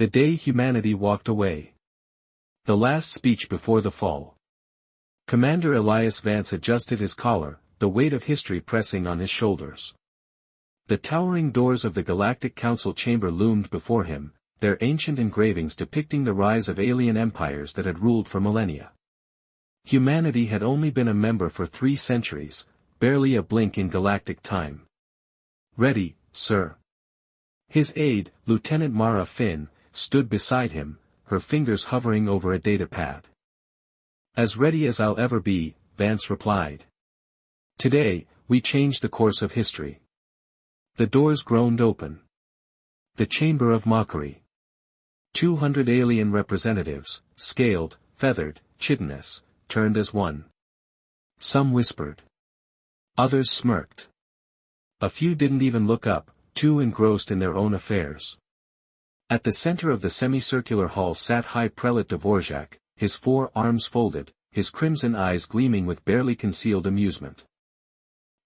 The day humanity walked away. The last speech before the fall. Commander Elias Vance adjusted his collar, the weight of history pressing on his shoulders. The towering doors of the Galactic Council chamber loomed before him, their ancient engravings depicting the rise of alien empires that had ruled for millennia. Humanity had only been a member for 3 centuries, barely a blink in galactic time. "Ready, sir." His aide, Lieutenant Mara Finn, stood beside him, her fingers hovering over a datapad. "As ready as I'll ever be," Vance replied. "Today, we changed the course of history." The doors groaned open. The Chamber of Mockery. 200 alien representatives, scaled, feathered, chitinous, turned as one. Some whispered. Others smirked. A few didn't even look up, too engrossed in their own affairs. At the center of the semicircular hall sat High Prelate Dvorak, his 4 arms folded, his crimson eyes gleaming with barely concealed amusement.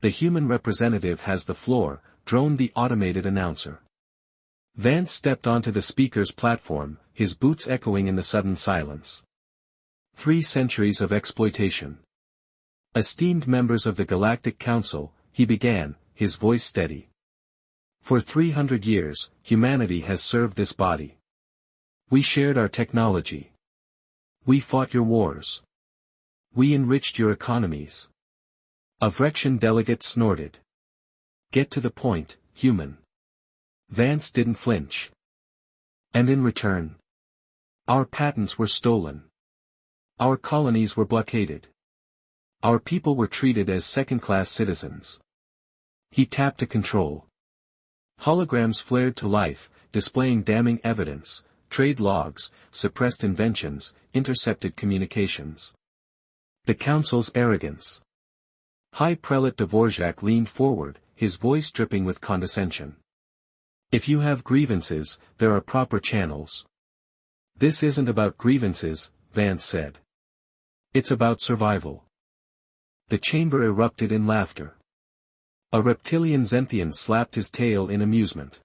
"The human representative has the floor," droned the automated announcer. Vance stepped onto the speaker's platform, his boots echoing in the sudden silence. 3 centuries of exploitation. "Esteemed members of the Galactic Council," he began, his voice steady. "For 300 years, humanity has served this body. We shared our technology. We fought your wars. We enriched your economies." A Vrexian delegate snorted. "Get to the point, human." Vance didn't flinch. "And in return? Our patents were stolen. Our colonies were blockaded. Our people were treated as second-class citizens." He tapped a control. Holograms flared to life, displaying damning evidence, trade logs, suppressed inventions, intercepted communications. The Council's arrogance. High Prelate Dvorak leaned forward, his voice dripping with condescension. "If you have grievances, there are proper channels." "This isn't about grievances," Vance said. "It's about survival." The chamber erupted in laughter. A reptilian Zenthian slapped his tail in amusement.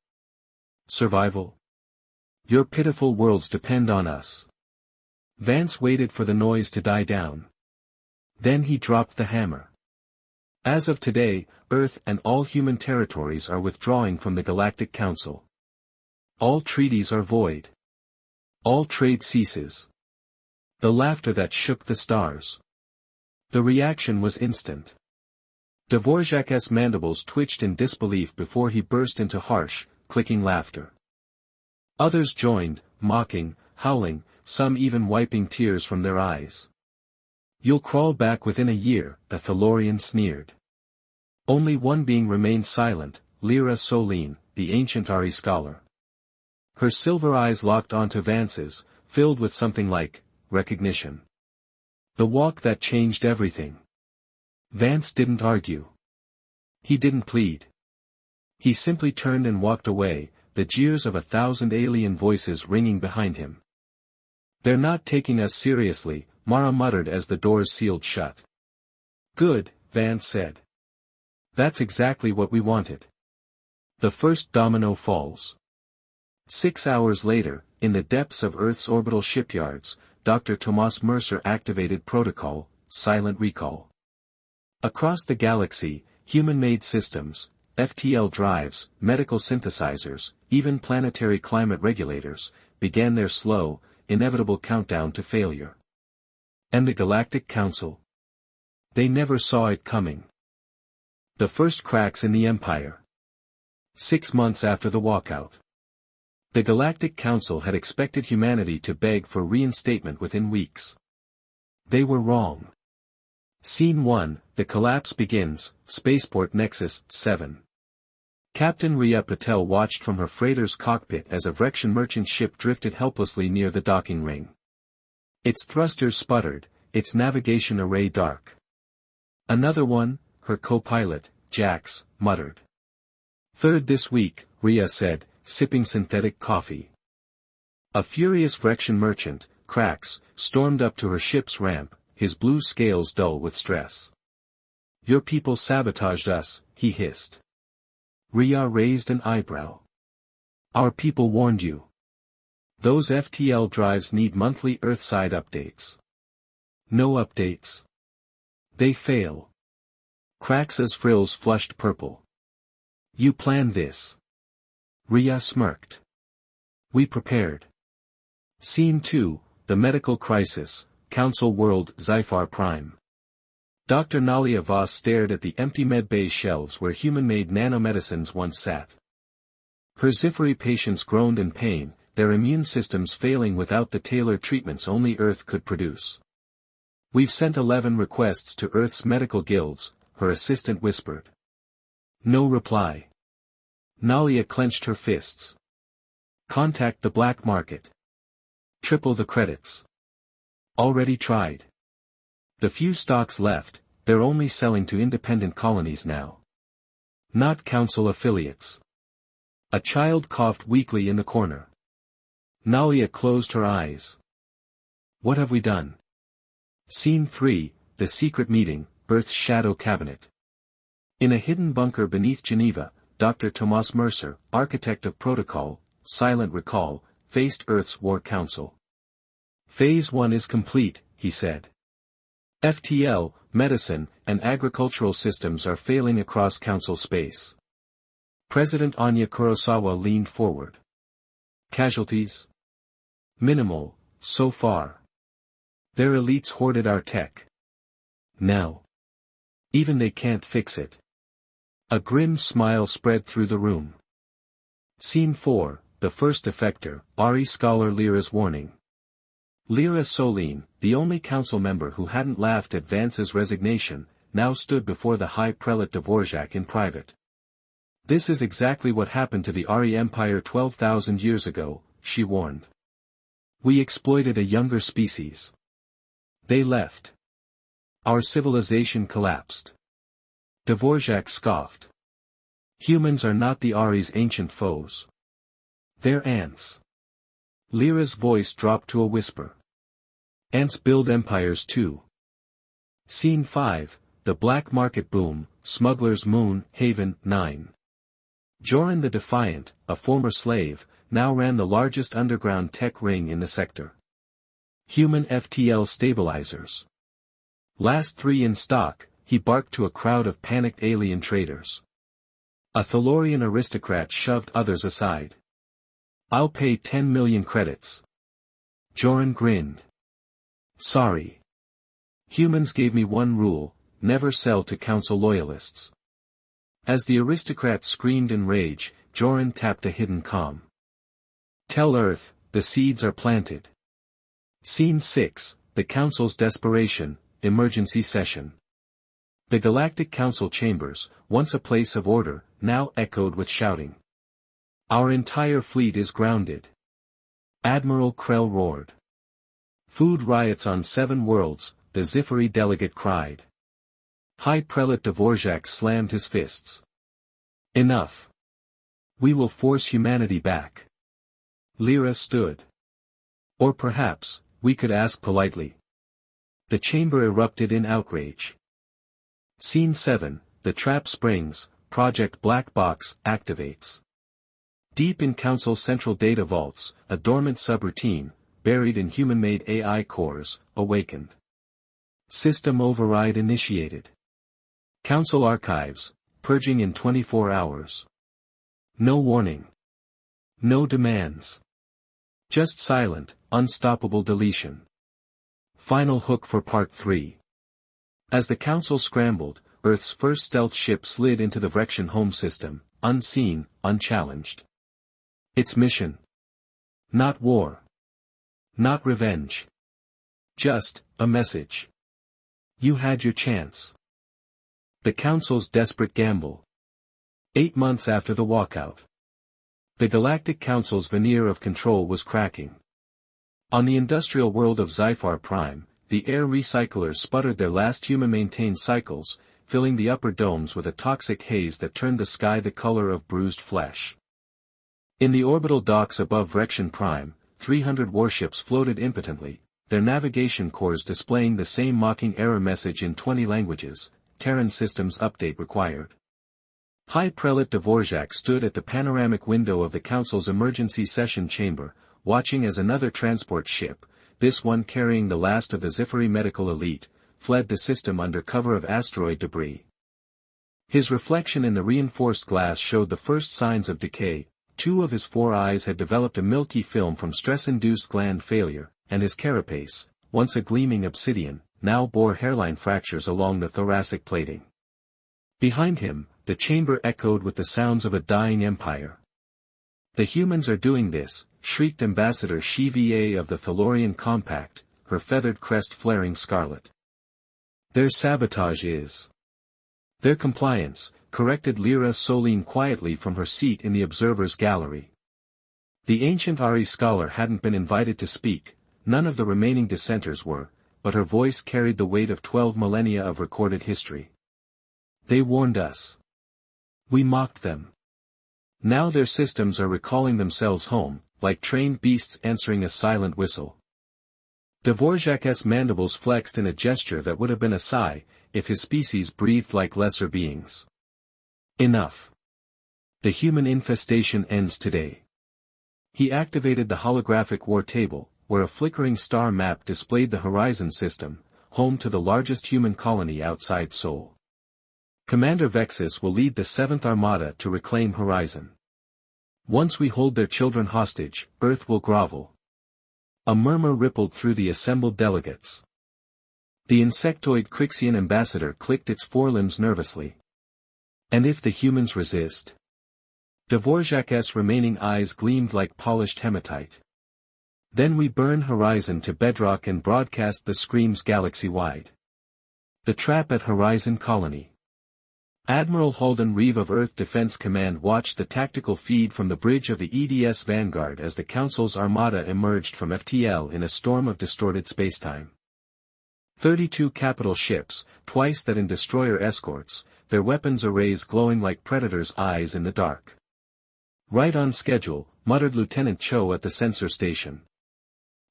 "Survival? Your pitiful worlds depend on us." Vance waited for the noise to die down. Then he dropped the hammer. "As of today, Earth and all human territories are withdrawing from the Galactic Council. All treaties are void. All trade ceases." The laughter that shook the stars. The reaction was instant. Dvorak's mandibles twitched in disbelief before he burst into harsh, clicking laughter. Others joined, mocking, howling, some even wiping tears from their eyes. "You'll crawl back within a year," a Thalorian sneered. Only one being remained silent, Lyra Solene, the ancient Ari scholar. Her silver eyes locked onto Vance's, filled with something like recognition. The walk that changed everything. Vance didn't argue. He didn't plead. He simply turned and walked away, the jeers of 1,000 alien voices ringing behind him. "They're not taking us seriously," Mara muttered as the doors sealed shut. "Good," Vance said. "That's exactly what we wanted." The first domino falls. 6 hours later, in the depths of Earth's orbital shipyards, Dr. Tomas Mercer activated Protocol, Silent Recall. Across the galaxy, human-made systems, FTL drives, medical synthesizers, even planetary climate regulators, began their slow, inevitable countdown to failure. And the Galactic Council? They never saw it coming. The first cracks in the Empire. 6 months after the walkout. The Galactic Council had expected humanity to beg for reinstatement within weeks. They were wrong. Scene 1, the collapse begins, Spaceport Nexus 7. Captain Rhea Patel watched from her freighter's cockpit as a Vrexian merchant ship drifted helplessly near the docking ring. Its thrusters sputtered, its navigation array dark. "Another one," her co-pilot, Jax, muttered. "Third this week," Rhea said, sipping synthetic coffee. A furious Vrexian merchant, Krax, stormed up to her ship's ramp, his blue scales dull with stress. "Your people sabotaged us," he hissed. Rhea raised an eyebrow. "Our people warned you." Those FTL drives need monthly Earthside updates. No updates. They fail. Kraxa's frills flushed purple. You planned this. Rhea smirked. We prepared. Scene 2, The Medical Crisis, Council World Zyphar Prime. Dr. Nalia Voss stared at the empty medbay shelves where human-made nanomedicines once sat. Her Zyphari patients groaned in pain, their immune systems failing without the tailored treatments only Earth could produce. We've sent 11 requests to Earth's medical guilds, her assistant whispered. No reply. Nalia clenched her fists. Contact the black market. Triple the credits. Already tried. The few stocks left, they're only selling to independent colonies now. Not council affiliates. A child coughed weakly in the corner. Nalia closed her eyes. What have we done? Scene 3, The Secret Meeting, Earth's Shadow Cabinet. In a hidden bunker beneath Geneva, Dr. Tomas Mercer, architect of protocol, silent recall, faced Earth's War Council. Phase 1 is complete, he said. FTL, medicine, and agricultural systems are failing across council space. President Anya Kurosawa leaned forward. Casualties? Minimal, so far. Their elites hoarded our tech. Now. Even they can't fix it. A grim smile spread through the room. Scene 4, The First Defector, Ari Scholar Lyra's warning. Lyra Solene, the only council member who hadn't laughed at Vance's resignation, now stood before the High Prelate Dvorak in private. This is exactly what happened to the Ari Empire 12,000 years ago, she warned. We exploited a younger species. They left. Our civilization collapsed. Dvorak scoffed. Humans are not the Ari's ancient foes. They're ants. Lyra's voice dropped to a whisper. Ants build empires too. Scene 5, The Black Market Boom, Smuggler's Moon, Haven, 9. Joran the Defiant, a former slave, now ran the largest underground tech ring in the sector. Human FTL stabilizers. Last 3 in stock, he barked to a crowd of panicked alien traders. A Thalorian aristocrat shoved others aside. I'll pay 10 million credits. Joran grinned. Sorry. Humans gave me one rule, never sell to council loyalists. As the aristocrat screamed in rage, Joran tapped a hidden comm. Tell Earth, the seeds are planted. Scene 6, The Council's Desperation, Emergency Session. The Galactic Council chambers, once a place of order, now echoed with shouting. Our entire fleet is grounded. Admiral Krell roared. Food riots on 7 worlds, the Zyphari delegate cried. High Prelate Dvorak slammed his fists. Enough. We will force humanity back. Lyra stood. Or perhaps, we could ask politely. The chamber erupted in outrage. Scene 7, The Trap Springs, Project Black Box, activates. Deep in Council central data vaults, a dormant subroutine, buried in human-made AI cores, awakened. System override initiated. Council archives, purging in 24 hours. No warning. No demands. Just silent, unstoppable deletion. Final hook for Part 3. As the Council scrambled, Earth's first stealth ship slid into the Vrexian home system, unseen, unchallenged. Its mission. Not war. Not revenge. Just, a message. You had your chance. The Council's desperate gamble. 8 months after the walkout. The Galactic Council's veneer of control was cracking. On the industrial world of Zyphar Prime, the air recyclers sputtered their last human-maintained cycles, filling the upper domes with a toxic haze that turned the sky the color of bruised flesh. In the orbital docks above Vrexian Prime, 300 warships floated impotently, their navigation cores displaying the same mocking error message in 20 languages, Terran systems update required. High Prelate Dvorak stood at the panoramic window of the Council's emergency session chamber, watching as another transport ship, this one carrying the last of the Zifari medical elite, fled the system under cover of asteroid debris. His reflection in the reinforced glass showed the first signs of decay. 2 of his 4 eyes had developed a milky film from stress-induced gland failure, and his carapace, once a gleaming obsidian, now bore hairline fractures along the thoracic plating. Behind him, the chamber echoed with the sounds of a dying empire. "The humans are doing this," shrieked Ambassador Shiva of the Thalorian Compact, her feathered crest flaring scarlet. "Their sabotage is." "Their compliance," corrected Lyra Soline quietly from her seat in the observer's gallery. The ancient Ari scholar hadn't been invited to speak, none of the remaining dissenters were, but her voice carried the weight of 12 millennia of recorded history. "They warned us. We mocked them. Now their systems are recalling themselves home, like trained beasts answering a silent whistle." Dvorak's mandibles flexed in a gesture that would have been a sigh, if his species breathed like lesser beings. "Enough. The human infestation ends today." He activated the holographic war table, where a flickering star map displayed the Horizon system, home to the largest human colony outside Sol. "Commander Vexus will lead the 7th Armada to reclaim Horizon. Once we hold their children hostage, Earth will grovel." A murmur rippled through the assembled delegates. The insectoid Crixian ambassador clicked its forelimbs nervously. "And if the humans resist?" Dvorak's remaining eyes gleamed like polished hematite. "Then we burn Horizon to bedrock and broadcast the screams galaxy-wide. The trap at Horizon Colony." Admiral Halden Reeve of Earth Defense Command watched the tactical feed from the bridge of the EDS Vanguard as the Council's armada emerged from FTL in a storm of distorted spacetime. 32 capital ships, twice that in destroyer escorts, their weapons arrays glowing like predators' eyes in the dark. "Right on schedule," muttered Lieutenant Cho at the sensor station.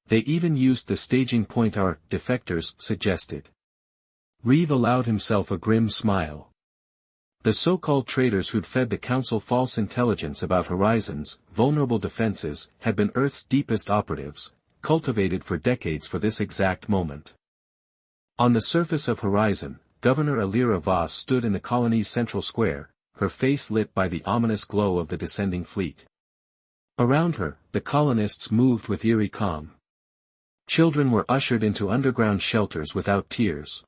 "They even used the staging point our defectors suggested." Reeve allowed himself a grim smile. The so-called traitors who'd fed the Council false intelligence about Horizon's vulnerable defenses had been Earth's deepest operatives, cultivated for decades for this exact moment. On the surface of Horizon, Governor Alira Voss stood in the colony's central square, her face lit by the ominous glow of the descending fleet. Around her, the colonists moved with eerie calm. Children were ushered into underground shelters without tears.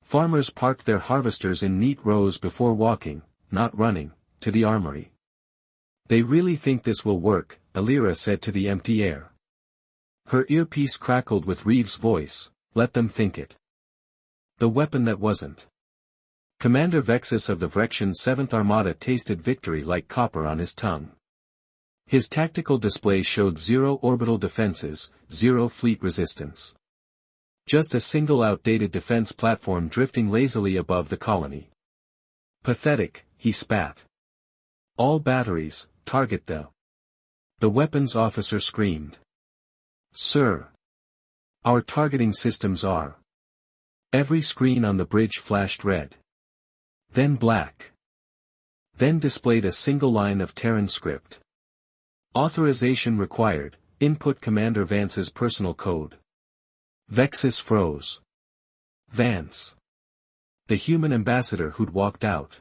Farmers parked their harvesters in neat rows before walking, not running, to the armory. "They really think this will work," Alira said to the empty air. Her earpiece crackled with Reeve's voice, "Let them think it." The weapon that wasn't. Commander Vexus of the Vrexian 7th Armada tasted victory like copper on his tongue. His tactical display showed 0 orbital defenses, 0 fleet resistance. Just a single outdated defense platform drifting lazily above the colony. "Pathetic," he spat. "All batteries, target the..." The weapons officer screamed. "Sir. Our targeting systems are..." Every screen on the bridge flashed red. Then black. Then displayed a single line of Terran script. "Authorization required, input Commander Vance's personal code." Vexus froze. Vance. The human ambassador who'd walked out.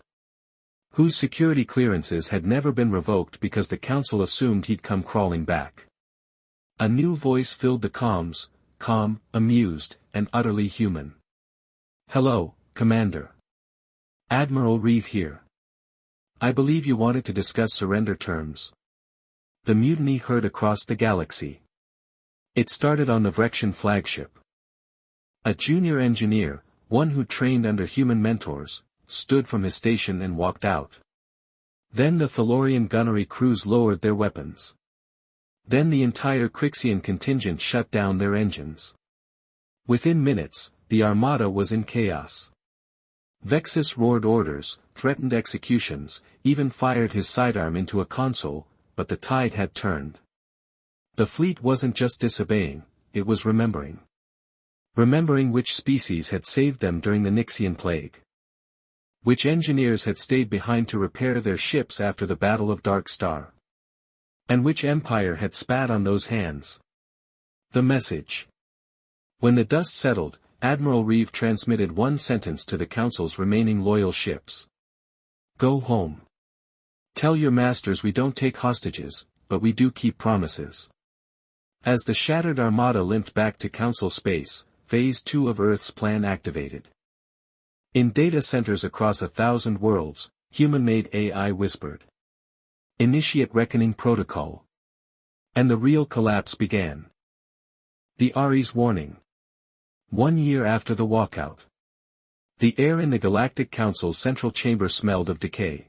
Whose security clearances had never been revoked because the Council assumed he'd come crawling back. A new voice filled the comms, calm, amused, and utterly human. "Hello, Commander. Admiral Reeve here. I believe you wanted to discuss surrender terms." The mutiny heard across the galaxy. It started on the Vrexian flagship. A junior engineer, one who trained under human mentors, stood from his station and walked out. Then the Thalorian gunnery crews lowered their weapons. Then the entire Crixian contingent shut down their engines. Within minutes, the armada was in chaos. Vexus roared orders, threatened executions, even fired his sidearm into a console, but the tide had turned. The fleet wasn't just disobeying, it was remembering. Remembering which species had saved them during the Nixian plague. Which engineers had stayed behind to repair their ships after the Battle of Dark Star. And which empire had spat on those hands? The message. When the dust settled, Admiral Reeve transmitted one sentence to the Council's remaining loyal ships. Go home. Tell your masters we don't take hostages, but we do keep promises. As the shattered armada limped back to Council space, Phase 2 of Earth's plan activated. In data centers across 1,000 worlds, human-made AI whispered. Initiate reckoning protocol. And the real collapse began. The Ari's warning. 1 year after the walkout. The air in the Galactic Council's central chamber smelled of decay.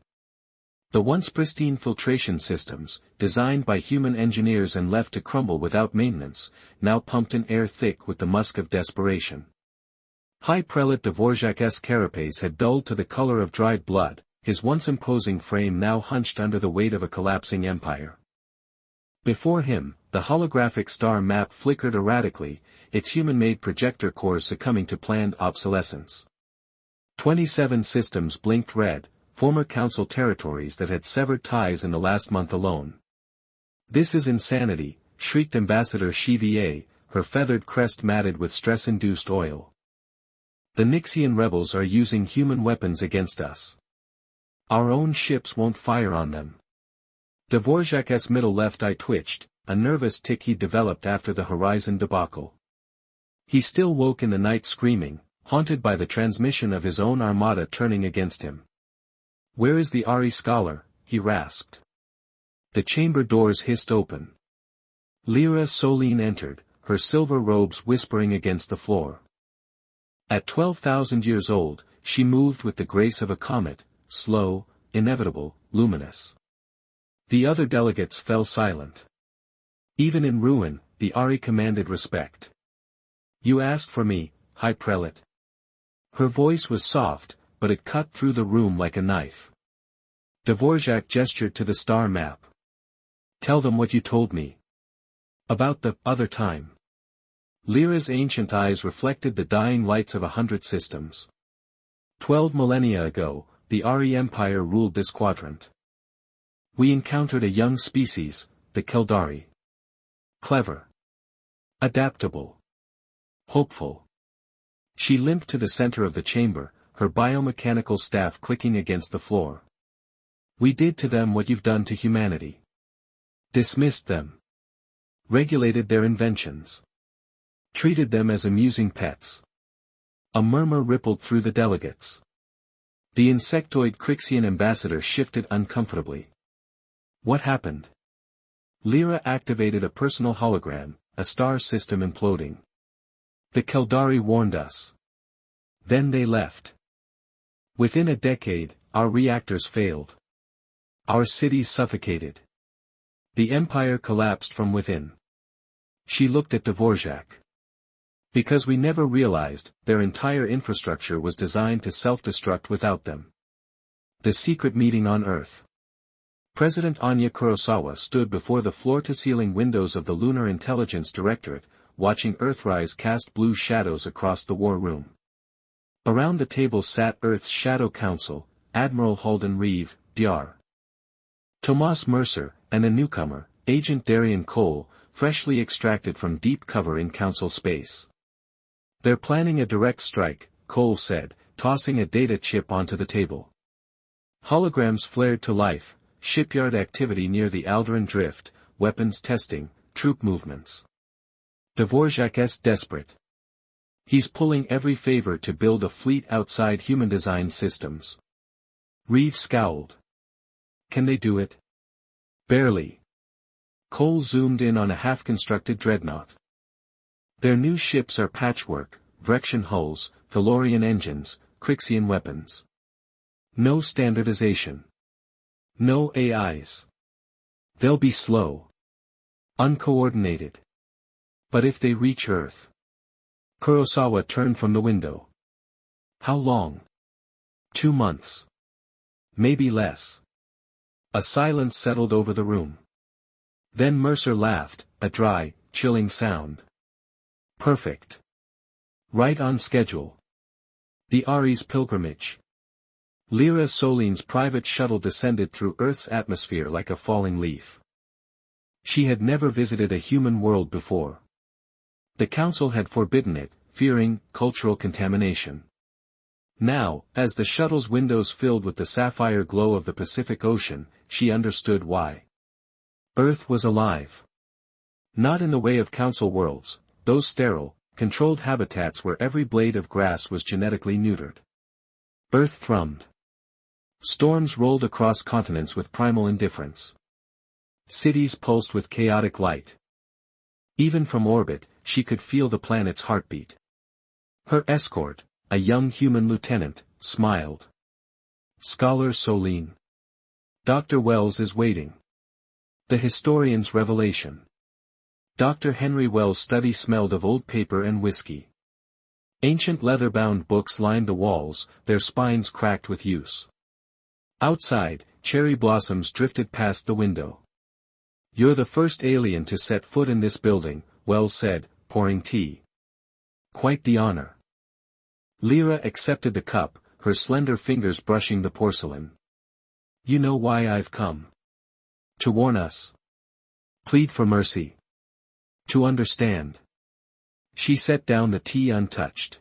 The once pristine filtration systems, designed by human engineers and left to crumble without maintenance, now pumped an air thick with the musk of desperation. High Prelate Dvorak's carapace had dulled to the color of dried blood, his once imposing frame now hunched under the weight of a collapsing empire. Before him, the holographic star map flickered erratically, its human-made projector cores succumbing to planned obsolescence. 27 systems blinked red, former Council territories that had severed ties in the last month alone. This is insanity, shrieked Ambassador Chevier, her feathered crest matted with stress-induced oil. The Nixian rebels are using human weapons against us. Our own ships won't fire on them. Dvorak's middle left eye twitched, a nervous tic he developed after the Horizon debacle. He still woke in the night screaming, haunted by the transmission of his own armada turning against him. Where is the Ari scholar? He rasped. The chamber doors hissed open. Lyra Soline entered, her silver robes whispering against the floor. At 12,000 years old, she moved with the grace of a comet, slow, inevitable, luminous. The other delegates fell silent. Even in ruin, the Ari commanded respect. You asked for me, High Prelate. Her voice was soft, but it cut through the room like a knife. Dvorak gestured to the star map. Tell them what you told me. About the other time. Lyra's ancient eyes reflected the dying lights of 100 systems. 12 millennia ago, the Ari Empire ruled this quadrant. We encountered a young species, the Keldari. Clever. Adaptable. Hopeful. She limped to the center of the chamber, her biomechanical staff clicking against the floor. We did to them what you've done to humanity. Dismissed them. Regulated their inventions. Treated them as amusing pets. A murmur rippled through the delegates. The insectoid Crixian ambassador shifted uncomfortably. What happened? Lyra activated a personal hologram, a star system imploding. The Keldari warned us. Then they left. Within a decade, our reactors failed. Our cities suffocated. The empire collapsed from within. She looked at Dvorak. Because we never realized, their entire infrastructure was designed to self-destruct without them. The secret meeting on Earth. President Anya Kurosawa stood before the floor-to-ceiling windows of the Lunar Intelligence Directorate, watching Earthrise cast blue shadows across the war room. Around the table sat Earth's Shadow Council, Admiral Halden Reeve, Dr. Tomas Mercer, and a newcomer, Agent Darian Cole, freshly extracted from deep cover in Council space. They're planning a direct strike, Cole said, tossing a data chip onto the table. Holograms flared to life, shipyard activity near the Alderan Drift, weapons testing, troop movements. Dvorak's desperate. He's pulling every favor to build a fleet outside human-designed systems. Reeve scowled. Can they do it? Barely. Cole zoomed in on a half-constructed dreadnought. Their new ships are patchwork, Vrexian hulls, Thalorian engines, Crixian weapons. No standardization. No AIs. They'll be slow. Uncoordinated. But if they reach Earth. Kurosawa turned from the window. How long? 2 months. Maybe less. A silence settled over the room. Then Mercer laughed, a dry, chilling sound. Perfect. Right on schedule. The Ari's pilgrimage. Lyra Soline's private shuttle descended through Earth's atmosphere like a falling leaf. She had never visited a human world before. The council had forbidden it, fearing cultural contamination. Now, as the shuttle's windows filled with the sapphire glow of the Pacific Ocean, she understood why. Earth was alive. Not in the way of council worlds, those sterile, controlled habitats where every blade of grass was genetically neutered. Earth thrummed. Storms rolled across continents with primal indifference. Cities pulsed with chaotic light. Even from orbit, she could feel the planet's heartbeat. Her escort, a young human lieutenant, smiled. Scholar Solene. Dr. Wells is waiting. The historian's revelation. Dr. Henry Wells' study smelled of old paper and whiskey. Ancient leather-bound books lined the walls, their spines cracked with use. Outside, cherry blossoms drifted past the window. "You're the first alien to set foot in this building," Wells said, pouring tea. "Quite the honor." Lyra accepted the cup, her slender fingers brushing the porcelain. "You know why I've come. To warn us. Plead for mercy. To understand." She set down the tea untouched.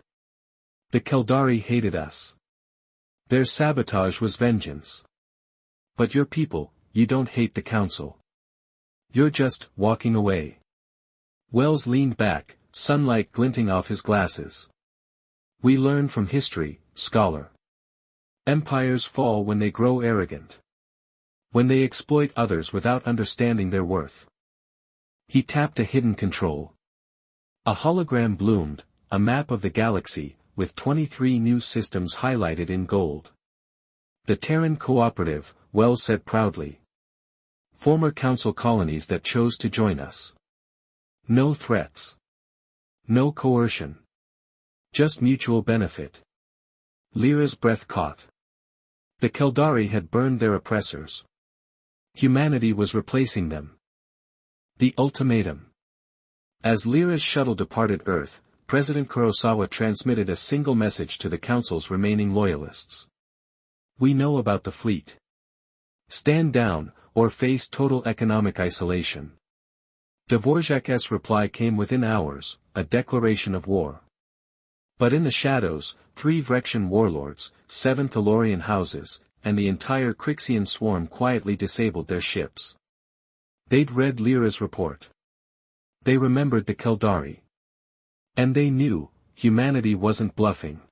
"The Keldari hated us. Their sabotage was vengeance. But your people, you don't hate the council. You're just walking away." Wells leaned back, sunlight glinting off his glasses. "We learn from history, scholar. Empires fall when they grow arrogant. When they exploit others without understanding their worth." He tapped a hidden control. A hologram bloomed, a map of the galaxy, with 23 new systems highlighted in gold. "The Terran Cooperative," Wells said proudly. "Former council colonies that chose to join us. No threats. No coercion. Just mutual benefit." Lyra's breath caught. The Keldari had burned their oppressors. Humanity was replacing them. The ultimatum. As Lyra's shuttle departed Earth, President Kurosawa transmitted a single message to the Council's remaining loyalists. "We know about the fleet. Stand down, or face total economic isolation." Dvorak's reply came within hours, a declaration of war. But in the shadows, 3 Vrexian warlords, 7 Thalorian houses, and the entire Crixian swarm quietly disabled their ships. They'd read Lyra's report. They remembered the Keldari. And they knew, humanity wasn't bluffing.